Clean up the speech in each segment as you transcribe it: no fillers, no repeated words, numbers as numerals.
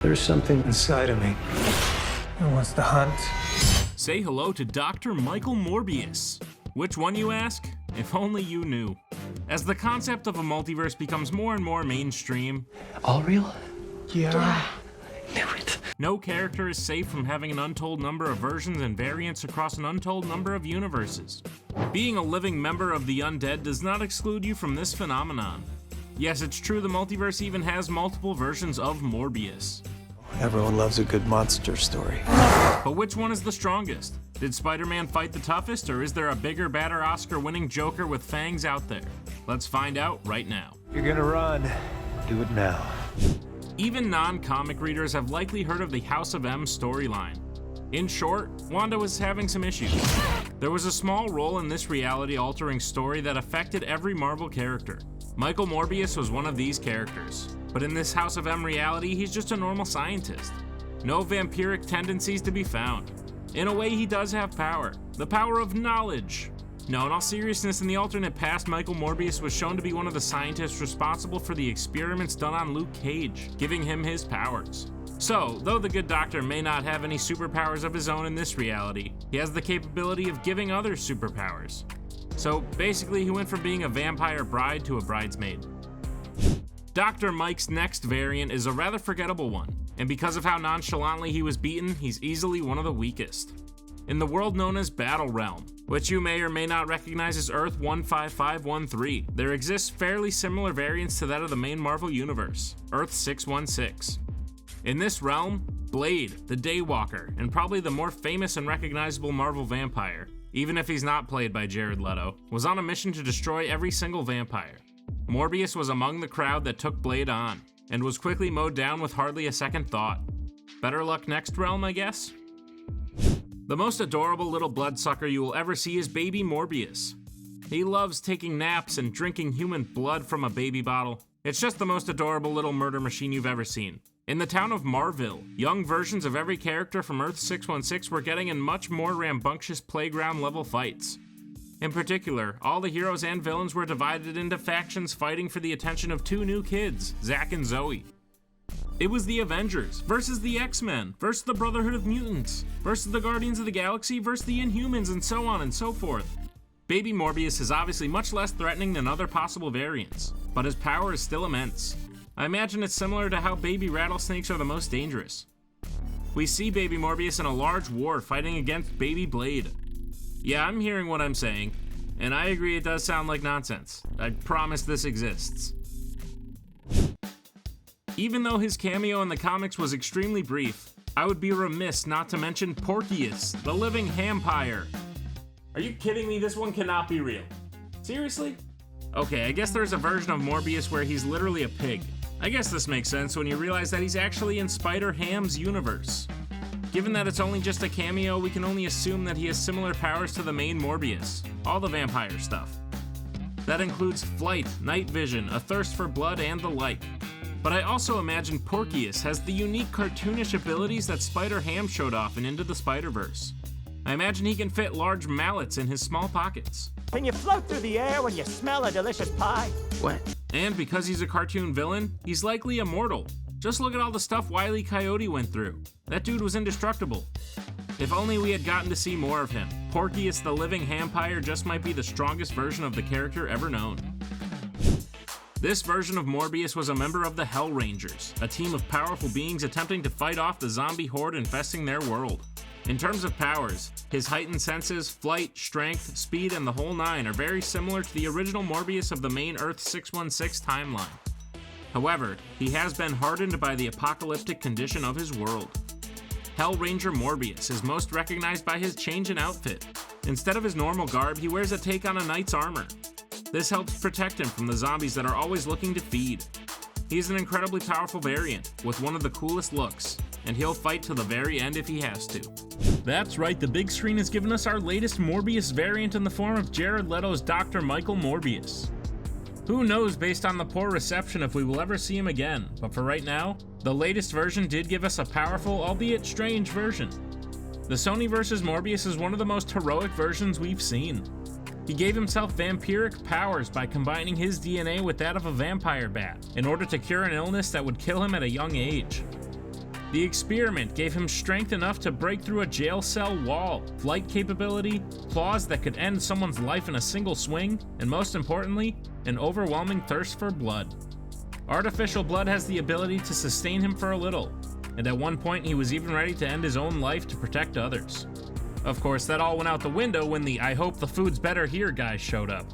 There's something inside of me that wants to hunt. Say hello to Dr. Michael Morbius. Which one, you ask? If only you knew. As the concept of a multiverse becomes more and more mainstream... All real? Yeah. I knew it. No character is safe from having an untold number of versions and variants across an untold number of universes. Being a living member of the undead does not exclude you from this phenomenon. Yes, it's true the multiverse even has multiple versions of Morbius. Everyone loves a good monster story. But which one is the strongest? Did Spider-Man fight the toughest, or is there a bigger, badder Oscar-winning Joker with fangs out there? Let's find out right now. You're gonna run. Do it now. Even non-comic readers have likely heard of the House of M storyline. In short, Wanda was having some issues. There was a small role in this reality-altering story that affected every Marvel character. Michael Morbius was one of these characters. But in this House of M reality, he's just a normal scientist. No vampiric tendencies to be found. In a way, he does have power. The power of knowledge. No, in all seriousness, in the alternate past, Michael Morbius was shown to be one of the scientists responsible for the experiments done on Luke Cage, giving him his powers. So, though the good doctor may not have any superpowers of his own in this reality, he has the capability of giving others superpowers. So, basically, he went from being a vampire bride to a bridesmaid. Dr. Mike's next variant is a rather forgettable one, and because of how nonchalantly he was beaten, he's easily one of the weakest. In the world known as Battlerealm, which you may or may not recognize as Earth 15513, there exists fairly similar variants to that of the main Marvel universe, Earth 616. In this realm, Blade, the Daywalker, and probably the more famous and recognizable Marvel vampire, even if he's not played by Jared Leto, was on a mission to destroy every single vampire. Morbius was among the crowd that took Blade on, and was quickly mowed down with hardly a second thought. Better luck next realm, I guess? The most adorable little bloodsucker you will ever see is baby Morbius. He loves taking naps and drinking human blood from a baby bottle. It's just the most adorable little murder machine you've ever seen. In the town of M.O.R.B.I.U.S, young versions of every character from Earth 616 were getting in much more rambunctious playground-level fights. In particular, all the heroes and villains were divided into factions fighting for the attention of two new kids, Zack and Zoe. It was the Avengers versus the X-Men versus the Brotherhood of Mutants versus the Guardians of the Galaxy versus the Inhumans, and so on and so forth. Baby Morbius is obviously much less threatening than other possible variants, but his power is still immense. I imagine it's similar to how baby rattlesnakes are the most dangerous. We see Baby Morbius in a large war fighting against Baby Blade. Yeah, I'm hearing what I'm saying, and I agree it does sound like nonsense. I promise this exists. Even though his cameo in the comics was extremely brief, I would be remiss not to mention Porkius, the living vampire. Are you kidding me? This one cannot be real. Seriously? Okay, I guess there's a version of Morbius where he's literally a pig. I guess this makes sense when you realize that he's actually in Spider-Ham's universe. Given that it's only just a cameo, we can only assume that he has similar powers to the main Morbius, all the vampire stuff. That includes flight, night vision, a thirst for blood, and the like. But I also imagine Porkius has the unique cartoonish abilities that Spider-Ham showed off in Into the Spider-Verse. I imagine he can fit large mallets in his small pockets. Can you float through the air when you smell a delicious pie? What? And because he's a cartoon villain, he's likely immortal. Just look at all the stuff Wile E. Coyote went through. That dude was indestructible. If only we had gotten to see more of him. Porkius the living vampire just might be the strongest version of the character ever known. This version of Morbius was a member of the Hel-Rangers, a team of powerful beings attempting to fight off the zombie horde infesting their world. In terms of powers, his heightened senses, flight, strength, speed, and the whole nine are very similar to the original Morbius of the main Earth 616 timeline. However, he has been hardened by the apocalyptic condition of his world. Hel-Ranger Morbius is most recognized by his change in outfit. Instead of his normal garb, he wears a take on a knight's armor. This helps protect him from the zombies that are always looking to feed. He's an incredibly powerful variant, with one of the coolest looks, and he'll fight to the very end if he has to. That's right, the big screen has given us our latest Morbius variant in the form of Jared Leto's Dr. Michael Morbius. Who knows based on the poor reception if we will ever see him again, but for right now, the latest version did give us a powerful, albeit strange version. The Sony vs. Morbius is one of the most heroic versions we've seen. He gave himself vampiric powers by combining his DNA with that of a vampire bat in order to cure an illness that would kill him at a young age. The experiment gave him strength enough to break through a jail cell wall, flight capability, claws that could end someone's life in a single swing, and most importantly, an overwhelming thirst for blood. Artificial blood has the ability to sustain him for a little, and at one point he was even ready to end his own life to protect others. Of course, that all went out the window when the "I hope the food's better here" guys showed up.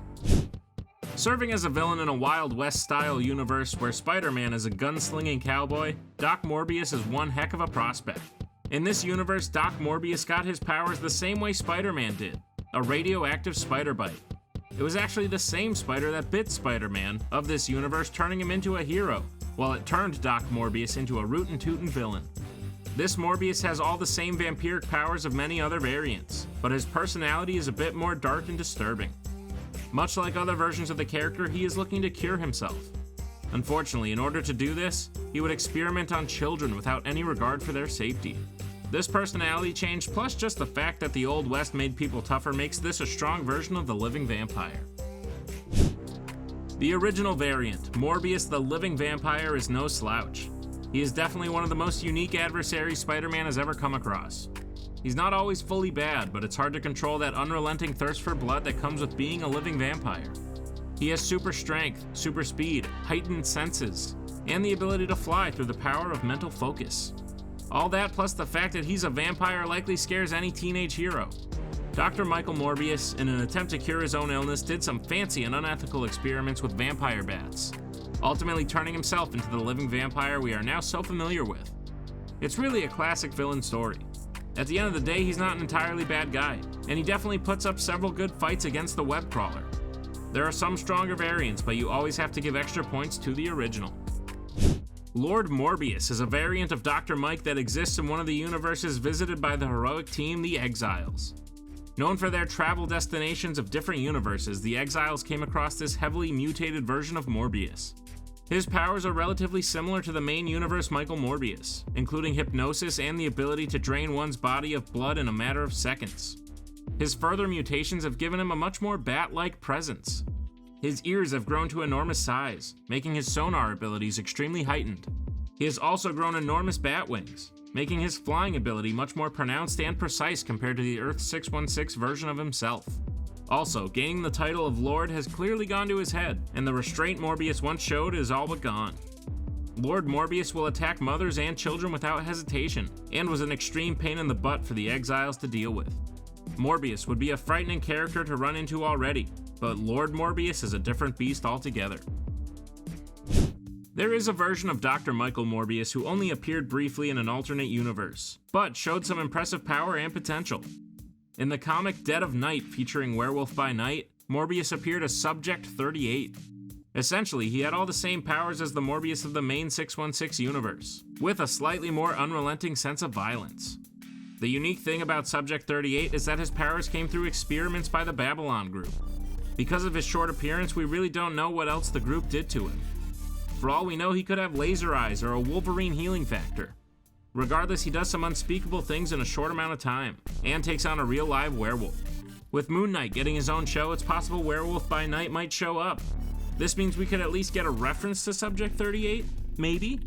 Serving as a villain in a Wild West-style universe where Spider-Man is a gunslinging cowboy, Doc Morbius is one heck of a prospect. In this universe, Doc Morbius got his powers the same way Spider-Man did, a radioactive spider bite. It was actually the same spider that bit Spider-Man of this universe, turning him into a hero, while it turned Doc Morbius into a rootin' tootin' villain. This Morbius has all the same vampiric powers of many other variants, but his personality is a bit more dark and disturbing. Much like other versions of the character, he is looking to cure himself. Unfortunately, in order to do this, he would experiment on children without any regard for their safety. This personality change, plus just the fact that the Old West made people tougher, makes this a strong version of the living vampire. The original variant, Morbius the Living Vampire, is no slouch. He is definitely one of the most unique adversaries Spider-Man has ever come across. He's not always fully bad, but it's hard to control that unrelenting thirst for blood that comes with being a living vampire. He has super strength, super speed, heightened senses, and the ability to fly through the power of mental focus. All that plus the fact that he's a vampire likely scares any teenage hero. Dr. Michael Morbius, in an attempt to cure his own illness, did some fancy and unethical experiments with vampire bats, ultimately turning himself into the living vampire we are now so familiar with. It's really a classic villain story. At the end of the day, he's not an entirely bad guy, and he definitely puts up several good fights against the web crawler. There are some stronger variants, but you always have to give extra points to the original. Lord Morbius is a variant of Dr. Mike that exists in one of the universes visited by the heroic team, the Exiles. Known for their travel destinations of different universes, the Exiles came across this heavily mutated version of Morbius. His powers are relatively similar to the main universe Michael Morbius, including hypnosis and the ability to drain one's body of blood in a matter of seconds. His further mutations have given him a much more bat-like presence. His ears have grown to enormous size, making his sonar abilities extremely heightened. He has also grown enormous bat wings, making his flying ability much more pronounced and precise compared to the Earth 616 version of himself. Also, gaining the title of Lord has clearly gone to his head, and the restraint Morbius once showed is all but gone. Lord Morbius will attack mothers and children without hesitation, and was an extreme pain in the butt for the Exiles to deal with. Morbius would be a frightening character to run into already, but Lord Morbius is a different beast altogether. There is a version of Dr. Michael Morbius who only appeared briefly in an alternate universe, but showed some impressive power and potential. In the comic Dead of Night featuring Werewolf by Night, Morbius appeared as Subject 38. Essentially, he had all the same powers as the Morbius of the main 616 universe, with a slightly more unrelenting sense of violence. The unique thing about Subject 38 is that his powers came through experiments by the Babylon group. Because of his short appearance, we really don't know what else the group did to him. For all we know, he could have laser eyes or a Wolverine healing factor. Regardless, he does some unspeakable things in a short amount of time, and takes on a real live werewolf. With Moon Knight getting his own show, it's possible Werewolf by Night might show up. This means we could at least get a reference to Subject 38? Maybe?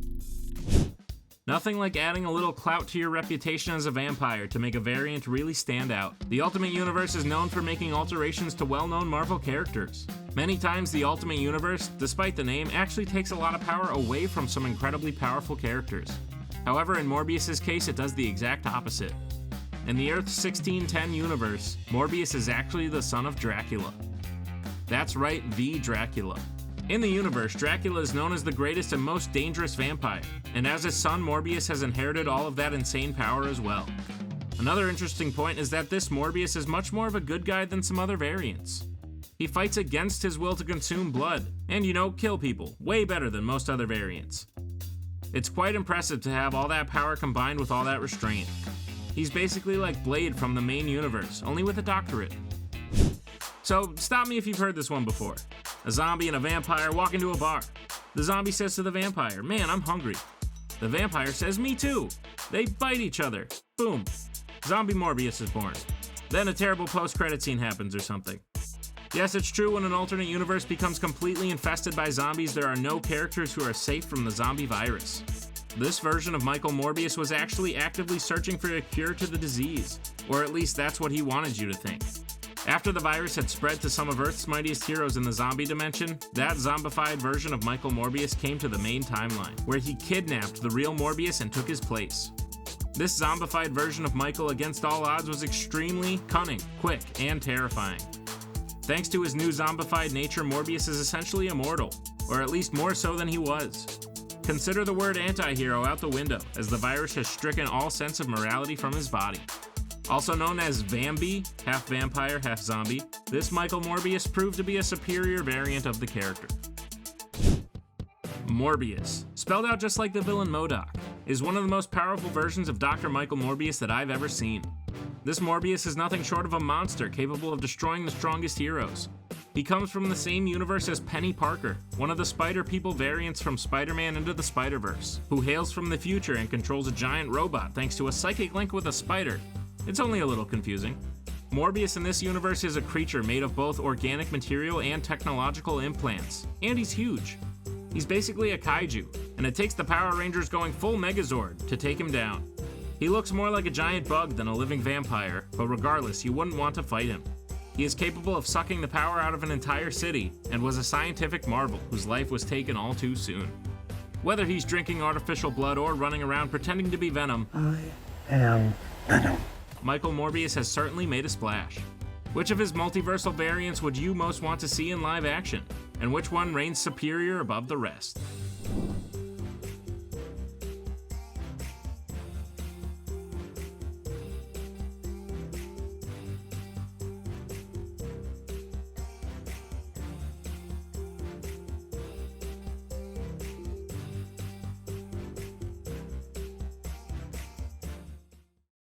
Nothing like adding a little clout to your reputation as a vampire to make a variant really stand out. The Ultimate Universe is known for making alterations to well-known Marvel characters. Many times the Ultimate Universe, despite the name, actually takes a lot of power away from some incredibly powerful characters. However, in Morbius' case, it does the exact opposite. In the Earth 1610 universe, Morbius is actually the son of Dracula. That's right, the Dracula. In the universe, Dracula is known as the greatest and most dangerous vampire, and as his son, Morbius has inherited all of that insane power as well. Another interesting point is that this Morbius is much more of a good guy than some other variants. He fights against his will to consume blood, and kill people, way better than most other variants. It's quite impressive to have all that power combined with all that restraint. He's basically like Blade from the main universe, only with a doctorate. So, stop me if you've heard this one before. A zombie and a vampire walk into a bar. The zombie says to the vampire, "Man, I'm hungry." The vampire says, "Me too." They bite each other. Boom. Zombie Morbius is born. Then a terrible post-credit scene happens or something. Yes, it's true, when an alternate universe becomes completely infested by zombies, there are no characters who are safe from the zombie virus. This version of Michael Morbius was actually actively searching for a cure to the disease, or at least that's what he wanted you to think. After the virus had spread to some of Earth's mightiest heroes in the zombie dimension, that zombified version of Michael Morbius came to the main timeline, where he kidnapped the real Morbius and took his place. This zombified version of Michael against all odds was extremely cunning, quick, and terrifying. Thanks to his new zombified nature, Morbius is essentially immortal, or at least more so than he was. Consider the word anti-hero out the window, as the virus has stricken all sense of morality from his body. Also known as Vambi, half vampire, half zombie, this Michael Morbius proved to be a superior variant of the character. Morbius, spelled out just like the villain M.O.R.B.I.U.S, is one of the most powerful versions of Dr. Michael Morbius that I've ever seen. This Morbius is nothing short of a monster capable of destroying the strongest heroes. He comes from the same universe as Penny Parker, one of the Spider People variants from Spider-Man Into the Spider-Verse, who hails from the future and controls a giant robot thanks to a psychic link with a spider. It's only a little confusing. Morbius in this universe is a creature made of both organic material and technological implants, and he's huge. He's basically a kaiju, and it takes the Power Rangers going full Megazord to take him down. He looks more like a giant bug than a living vampire, but regardless, you wouldn't want to fight him. He is capable of sucking the power out of an entire city, and was a scientific marvel whose life was taken all too soon. Whether he's drinking artificial blood or running around pretending to be Venom, I am Venom. Michael Morbius has certainly made a splash. Which of his multiversal variants would you most want to see in live action? And which one reigns superior above the rest?